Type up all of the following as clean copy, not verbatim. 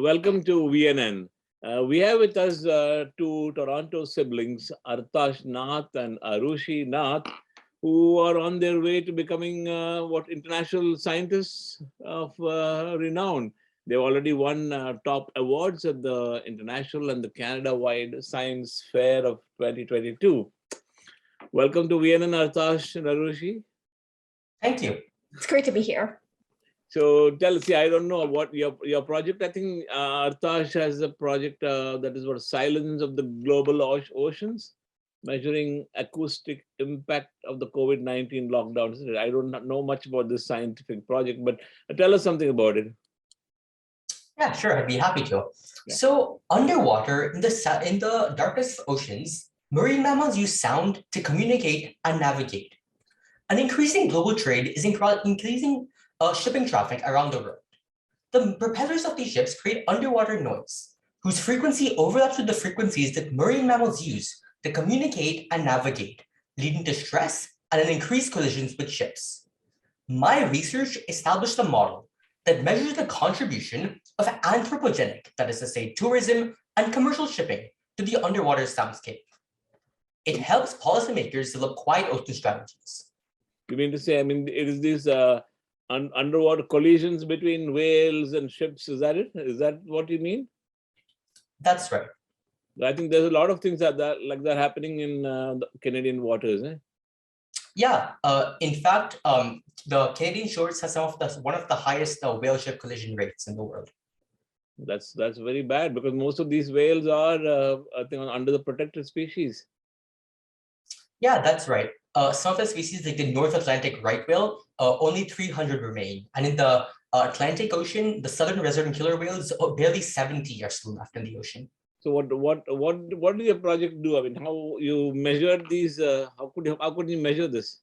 welcome to VNN. We have with us two Toronto siblings, Artash, Nath, and Arushi, Nath, who are on their way to becoming international scientists of renown. They've already won top awards at the international and the Canada-wide Science Fair of 2022. Welcome to VNN, Artash and Arushi. Thank you. It's great to be here. So tell us, I don't know what your project. I think Artash has a project that is what silence of the global oceans, measuring acoustic impact of the COVID-19 lockdowns. I don't know much about this scientific project, but tell us something about it. Yeah, sure. I'd be happy to. Yeah. So underwater in the darkest oceans, marine mammals use sound to communicate and navigate. An increasing global trade is increasing shipping traffic around the world. The propellers of these ships create underwater noise, whose frequency overlaps with the frequencies that marine mammals use to communicate and navigate, leading to stress and an increased collisions with ships. My research established a model that measures the contribution of anthropogenic, that is to say, tourism and commercial shipping to the underwater soundscape. It helps policymakers develop quiet ocean strategies. You mean to say, it is these underwater collisions between whales and ships, is that it? Is that what you mean? That's right. I think there's a lot of things like that happening in the Canadian waters. Yeah, in fact, the Canadian shores has one of the highest whale ship collision rates in the world. That's very bad because most of these whales are I think under the protected species. Yeah, that's right. Some of the species like the North Atlantic right whale, only 300 remain. And in the Atlantic Ocean, the southern resident killer whales, barely 70 are still left in the ocean. So what did your project do? How you measured these? How could you measure this?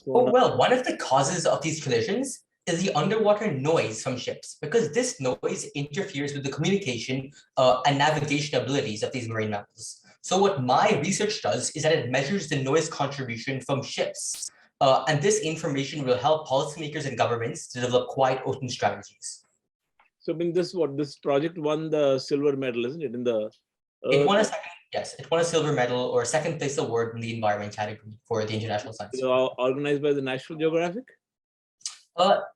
Oh, well, one of the causes of these collisions is the underwater noise from ships, because this noise interferes with the communication and navigation abilities of these marine mammals. So what my research does is that it measures the noise contribution from ships. And this information will help policymakers and governments to develop quiet ocean strategies. So this project won the silver medal, isn't it? It won a silver medal or a second place award in the environment category for the International Science Fair. Organized by the National Geographic?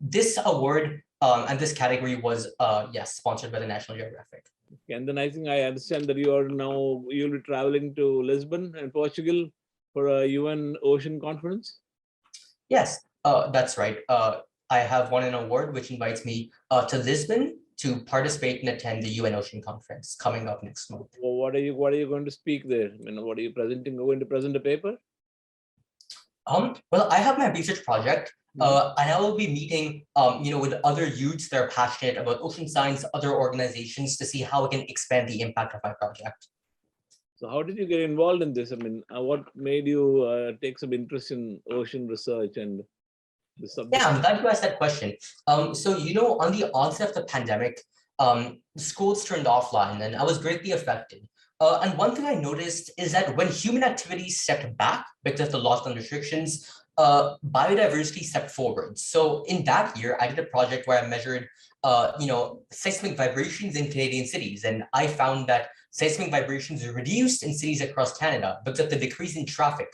This award and this category was, yes, sponsored by the National Geographic. And then I think I understand that you'll be traveling to Lisbon and Portugal for a UN Ocean Conference? Yes, that's right. I have won an award which invites me to Lisbon to participate and attend the UN Ocean Conference coming up next month. Well, what are you going to speak there? What are you going to present a paper? Well, I have my research project, and I will be meeting, with other youths that are passionate about ocean science, other organizations, to see how we can expand the impact of my project. So how did you get involved in this? What made you take some interest in ocean research and the subject? Yeah, I'm glad you asked that question. So, on the onset of the pandemic, schools turned offline and I was greatly affected. And one thing I noticed is that when human activities stepped back because of the lockdown restrictions, biodiversity stepped forward. So in that year, I did a project where I measured, seismic vibrations in Canadian cities. And I found that seismic vibrations were reduced in cities across Canada because of the decrease in traffic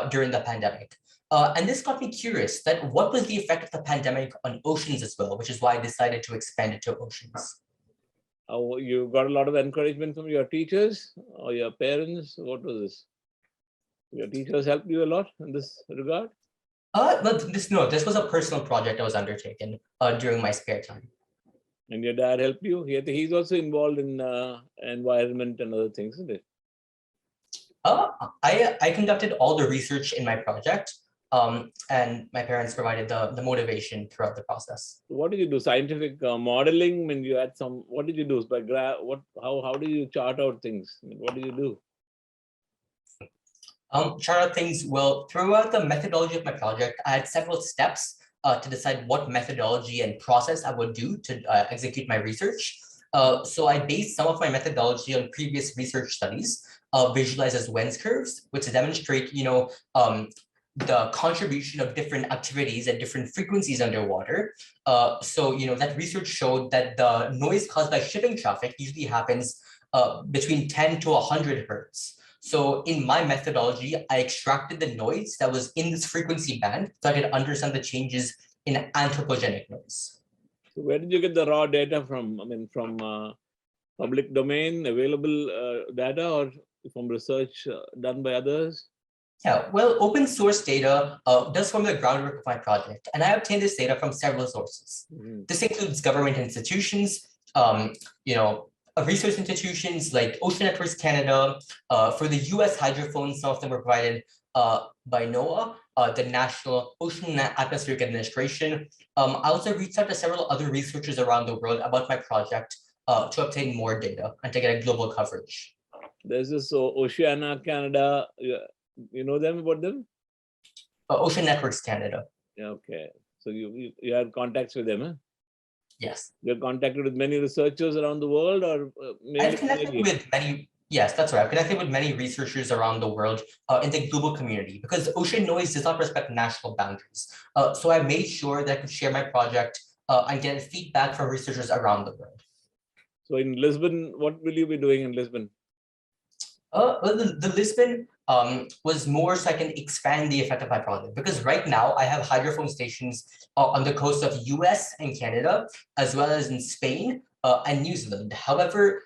during the pandemic. And this got me curious that what was the effect of the pandemic on oceans as well, which is why I decided to expand it to oceans. You got a lot of encouragement from your teachers or your parents? What was this? Your teachers helped you a lot in this regard? This was a personal project I was undertaken during my spare time. And your dad helped you? He's also involved in environment and other things, isn't it? I conducted all the research in my project, and my parents provided the motivation throughout the process. What did you do? Scientific modeling? You had some. What did you do? How do you chart out things? What do you do? Chart out things. Well, throughout the methodology of my project, I had several steps to decide what methodology and process I would do to execute my research. So I based some of my methodology on previous research studies, visualized as Wen's curves, which demonstrate, the contribution of different activities at different frequencies underwater. So, that research showed that the noise caused by shipping traffic usually happens between 10 to 100 hertz. So in my methodology, I extracted the noise that was in this frequency band so I could understand the changes in anthropogenic noise. So where did you get the raw data from? I mean, from public domain available data, or from research done by others? Yeah, well, open source data does form the groundwork of my project, and I obtained this data from several sources. This includes government institutions, research institutions like Ocean Networks Canada. For the US hydrophones, some of them were provided by NOAA, the National Ocean and Atmospheric Administration. I also reached out to several other researchers around the world about my project to obtain more data and to get a global coverage. There's this Oceana Canada. You know them about them? Ocean Networks Canada. Okay. So you have contacts with them, huh? Yes. You're contacted with many researchers around the world, or I've connected with many. Yes, that's right. I've connected with many researchers around the world in the global community because ocean noise does not respect national boundaries. So I made sure that I could share my project and get feedback from researchers around the world. So in Lisbon, what will you be doing in Lisbon? Well, the Lisbon was more so I can expand the effect of my project, because right now I have hydrophone stations on the coast of US and Canada, as well as in Spain and New Zealand. However,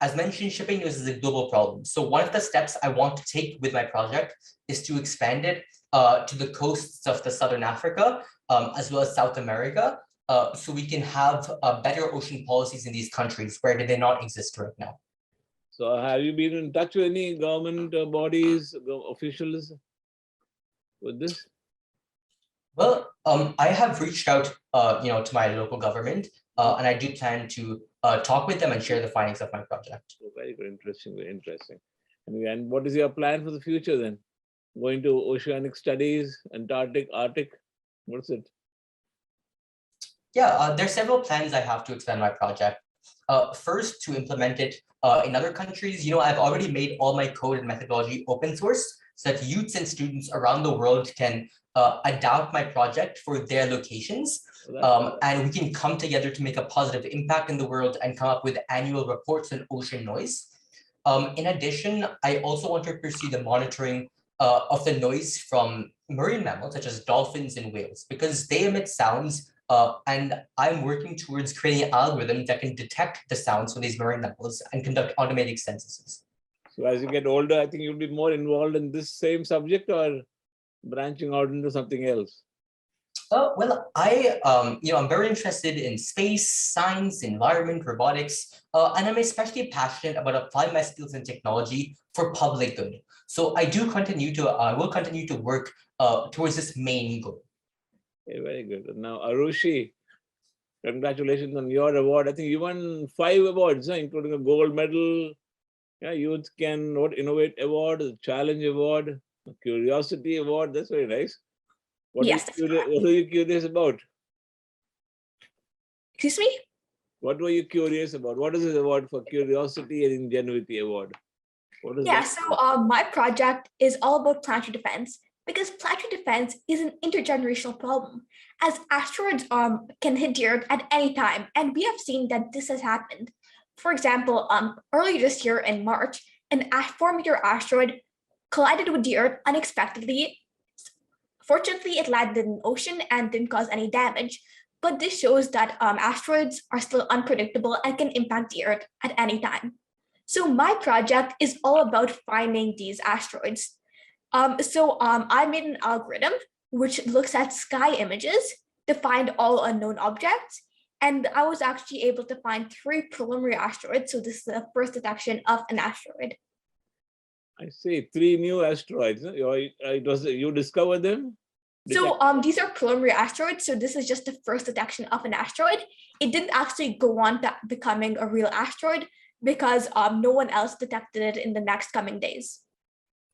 as mentioned, shipping noise is a global problem. So one of the steps I want to take with my project is to expand it to the coasts of the Southern Africa, as well as South America, so we can have better ocean policies in these countries where they not exist right now. So have you been in touch with any government bodies, officials with this? Well, I have reached out, to my local government, and I do plan to talk with them and share the findings of my project. Oh, very good, interesting, very interesting. And what is your plan for the future then? Going to oceanic studies, Antarctic, Arctic, what's it? Yeah, there are several plans I have to expand my project. First, to implement it in other countries. I've already made all my code and methodology open source so that youths and students around the world can adopt my project for their locations. And we can come together to make a positive impact in the world and come up with annual reports on ocean noise. In addition, I also want to pursue the monitoring of the noise from marine mammals, such as dolphins and whales, because they emit sounds. And I'm working towards creating an algorithm that can detect the sounds from these marine mammals and conduct automatic censuses. So as you get older, I think you'll be more involved in this same subject, or branching out into something else? Well, I'm very interested in space, science, environment, robotics, and I'm especially passionate about applying my skills and technology for public good. So I will continue to work towards this main goal. Okay, very good. Now, Arushi, congratulations on your award. I think you won 5 awards, including a gold medal. Yeah, Youth Can Innovate Award, a Challenge Award, a Curiosity Award. That's very nice. What are you curious about? Excuse me? What were you curious about? What is this award for? Curiosity and Ingenuity Award. What is that? So my project is all about planetary defense, because planetary defense is an intergenerational problem, as asteroids can hit the Earth at any time, and we have seen that this has happened. For example, earlier this year in March, an 4-meter asteroid collided with the Earth unexpectedly. Fortunately, it landed in the ocean and didn't cause any damage, but this shows that asteroids are still unpredictable and can impact the Earth at any time. So my project is all about finding these asteroids. I made an algorithm which looks at sky images to find all unknown objects. And I was actually able to find 3 preliminary asteroids. So this is the first detection of an asteroid. I see 3 new asteroids. You discovered them? So these are preliminary asteroids. So this is just the first detection of an asteroid. It didn't actually go on to becoming a real asteroid because no one else detected it in the next coming days.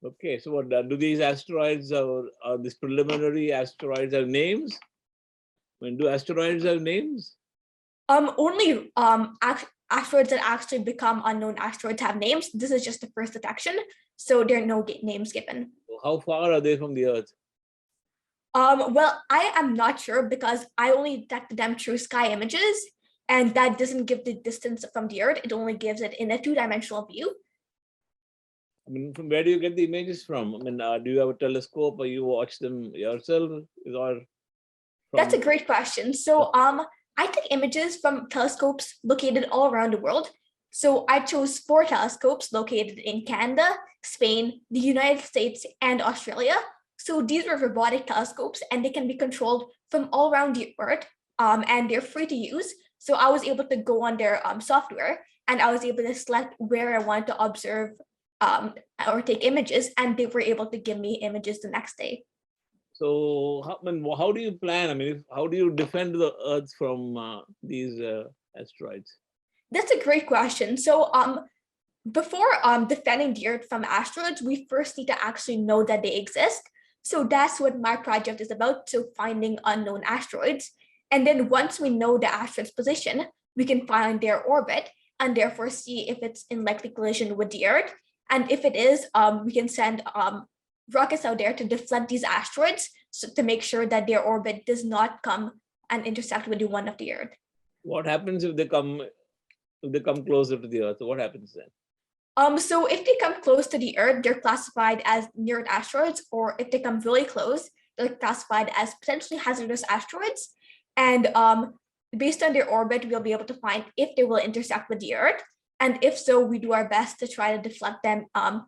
Okay, so what do these asteroids or these preliminary asteroids have names? Do asteroids have names? Only asteroids that actually become unknown asteroids have names. This is just the first detection, so there are no names given. How far are they from the Earth? Well, I am not sure because I only detected them through sky images, and that doesn't give the distance from the Earth. It only gives it in a two-dimensional view. I mean, from where do you get the images from? I mean, do you have a telescope or you watch them yourself? Or That's a great question. So I take images from telescopes located all around the world. So I chose 4 telescopes located in Canada, Spain, the United States, and Australia. So these were robotic telescopes and they can be controlled from all around the Earth, and they're free to use. So I was able to go on their software and I was able to select where I wanted to observe or take images, and they were able to give me images the next day. So how do you plan? I mean, how do you defend the Earth from these asteroids? That's a great question. So before defending the Earth from asteroids, we first need to actually know that they exist. So that's what my project is about, so finding unknown asteroids. And then once we know the asteroid's position, we can find their orbit and therefore see if it's in likely collision with the Earth. And if it is, we can send rockets out there to deflect these asteroids to make sure that their orbit does not come and intersect with the one of the Earth. What happens if they come closer to the Earth? What happens then? So if they come close to the Earth, they're classified as near asteroids, or if they come really close, they're classified as potentially hazardous asteroids. And based on their orbit, we'll be able to find if they will intersect with the Earth. And if so, we do our best to try to deflect them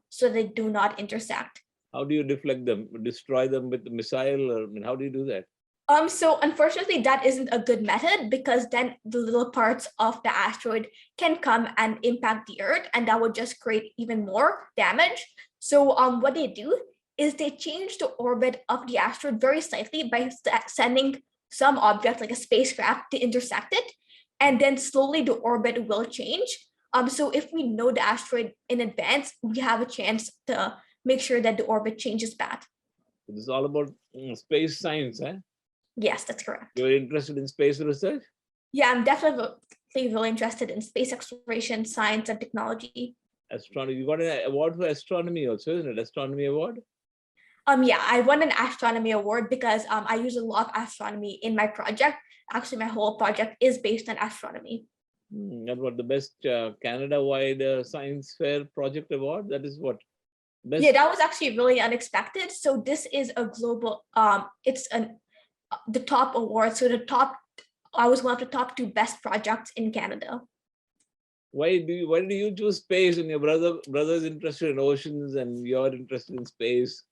so they do not intersect. How do you deflect them? Destroy them with a missile? Or, I mean, how do you do that? So unfortunately, that isn't a good method because then the little parts of the asteroid can come and impact the Earth, and that would just create even more damage. So what they do is they change the orbit of the asteroid very slightly by sending some object like a spacecraft to intersect it, and then slowly the orbit will change. So if we know the asteroid in advance, we have a chance to make sure that the orbit changes back. This is all about space science, eh? Yes, that's correct. You're interested in space research? Yeah, I'm definitely really interested in space exploration, science, and technology. Astronomy. You got an award for astronomy also, isn't it? Astronomy Award? Yeah, I won an Astronomy Award because I use a lot of astronomy in my project. Actually, my whole project is based on astronomy. And what the best Canada-wide science fair project award? That is what? Best. Yeah, that was actually really unexpected. So this is a global, it's the top award. So I was one of the top 2 best projects in Canada. Why do you choose space and your brother's interested in oceans and you're interested in space?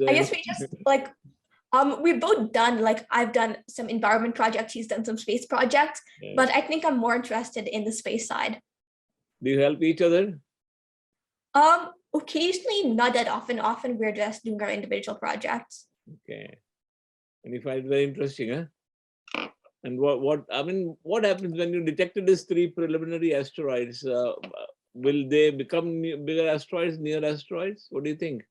I guess we just like, we've both done, like I've done some environment projects, he's done some space projects, yeah. But I think I'm more interested in the space side. Do you help each other? Occasionally, not that often. Often we're just doing our individual projects. Okay. And you find it very interesting, huh? And what happens when you detected these 3 preliminary asteroids? Will they become bigger asteroids, near asteroids? What do you think?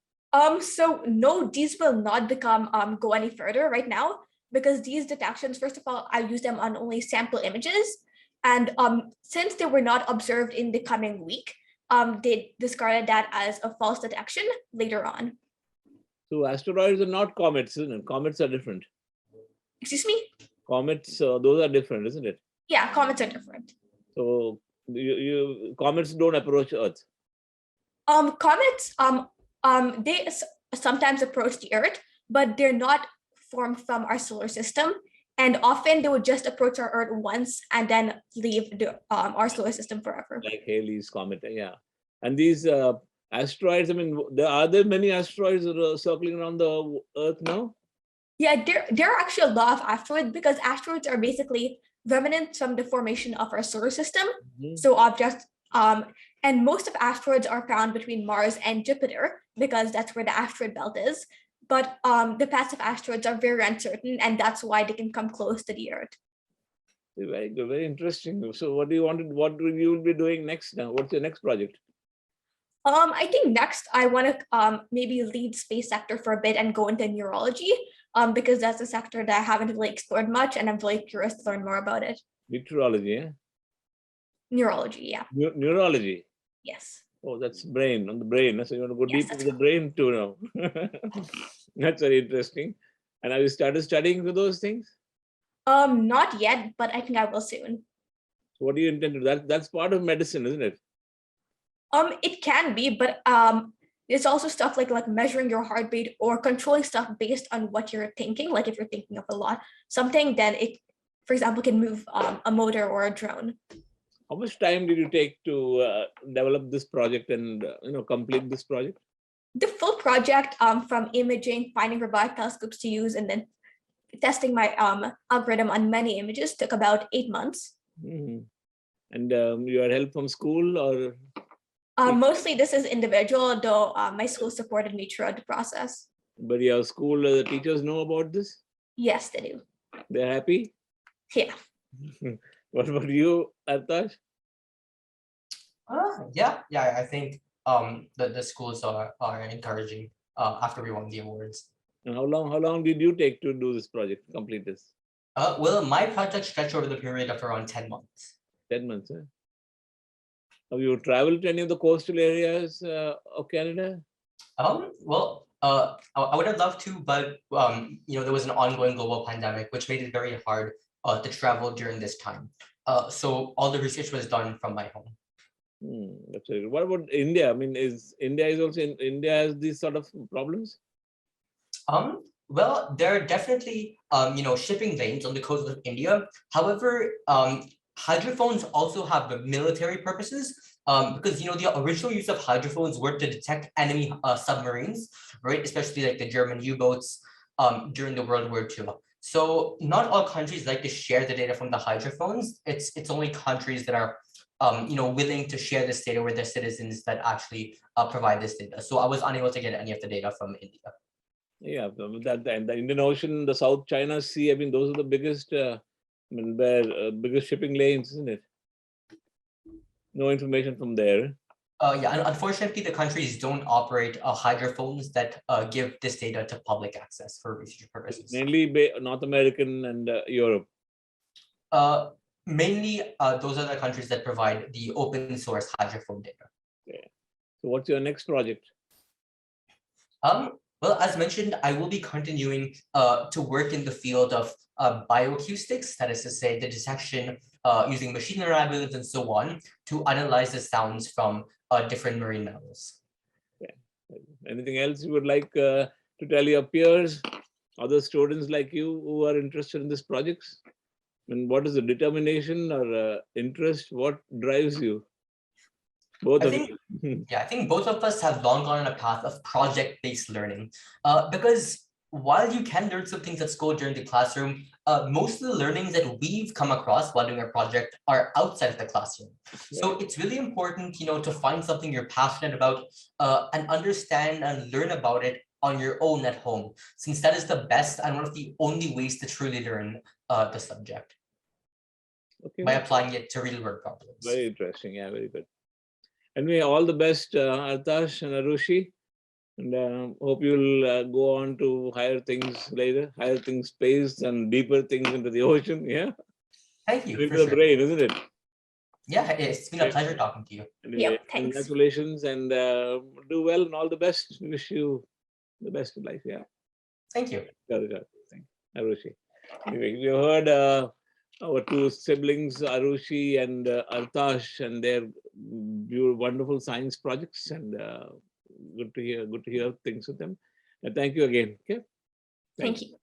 So no, these will not become go any further right now, because these detections, first of all, I use them on only sample images. And since they were not observed in the coming week, they discarded that as a false detection later on. So asteroids are not comets, isn't it? Comets are different. Excuse me? Comets, those are different, isn't it? Yeah, comets are different. So comets don't approach Earth. Comets, they sometimes approach the Earth, but they're not formed from our solar system. And often they would just approach our Earth once and then leave our solar system forever. Like Halley's Comet, yeah. And these asteroids, I mean, are there many asteroids that are circling around the Earth now? Yeah, there are actually a lot of asteroids, because asteroids are basically remnants from the formation of our solar system. Mm-hmm. So objects, and most of asteroids are found between Mars and Jupiter, because that's where the asteroid belt is. But the paths of asteroids are very uncertain, and that's why they can come close to the Earth. Very good, very interesting. So what will you be doing next now? What's your next project? I think next I want to maybe lead space sector for a bit and go into neurology, because that's a sector that I haven't really explored much, and I'm really curious to learn more about it. Meteorology, yeah? Neurology, yeah. Neurology? Yes. Oh, that's brain, on the brain. So you want to go deep into the brain too now. That's very interesting. And have you started studying for those things? Not yet, but I think I will soon. What do you intend to do? That's part of medicine, isn't it? It can be, but there's also stuff like measuring your heart rate or controlling stuff based on what you're thinking. Like if you're thinking of a lot, something, then it, for example, can move a motor or a drone. How much time did you take to develop this project and complete this project? The full project, from imaging, finding robotic telescopes to use, and then testing my algorithm on many images, took about 8 months. Mm-hmm. And you had help from school or? Mostly this is individual, though my school supported me throughout the process. But your school, the teachers know about this? Yes, they do. They're happy? Yeah. What about you, Artash? Yeah, I think the schools are encouraging after we won the awards. And how long did you take to do this project, complete this? Well, my project stretched over the period of around 10 months. 10 months, huh? Have you traveled to any of the coastal areas of Canada? Well, I would have loved to, but there was an ongoing global pandemic, which made it very hard to travel during this time. So all the research was done from my home. That's right. What about India? I mean, India has these sort of problems? Well, there are definitely shipping lanes on the coast of India. However, hydrophones also have the military purposes, because the original use of hydrophones were to detect enemy submarines, right? Especially like the German U-boats during the World War II. So not all countries like to share the data from the hydrophones. It's only countries that are willing to share this data with their citizens that actually provide this data. So I was unable to get any of the data from India. Yeah, the Indian Ocean, the South China Sea. I mean, those are the biggest. Biggest shipping lanes, isn't it? No information from there. Yeah, and unfortunately, the countries don't operate hydrophones that give this data to public access for research purposes. Mainly North American and Europe. Mainly, those are the countries that provide the open source hydrophone data. Yeah. So what's your next project? Well, as mentioned, I will be continuing to work in the field of bioacoustics, that is to say, the detection using machine learning algorithms and so on to analyze the sounds from different marine mammals. Yeah. Anything else you would like to tell your peers, other students like you who are interested in this projects? And what is the determination or interest? What drives you? Both of you. Yeah, I think both of us have long gone on a path of project-based learning, because while you can learn some things at school during the classroom, most of the learnings that we've come across while doing our project are outside of the classroom. So it's really important, to find something you're passionate about and understand and learn about it on your own at home, since that is the best and one of the only ways to truly learn the subject. Okay. By applying it to real-world problems. Very interesting. Yeah, very good. Anyway, all the best, Artash and Arushi. And hope you'll go on to higher things later, higher things space and deeper things into the ocean. Yeah. Thank you. Into the brain, isn't it? Yeah, it's been a pleasure talking to you. Anyway, yeah, thanks. Congratulations and do well and all the best. Wish you the best of life. Yeah. Thank you. Thank you, Arushi. Anyway, we heard our two siblings, Arushi and Artash, and their wonderful science projects, and good to hear things with them. And thank you again. Okay. Thank you.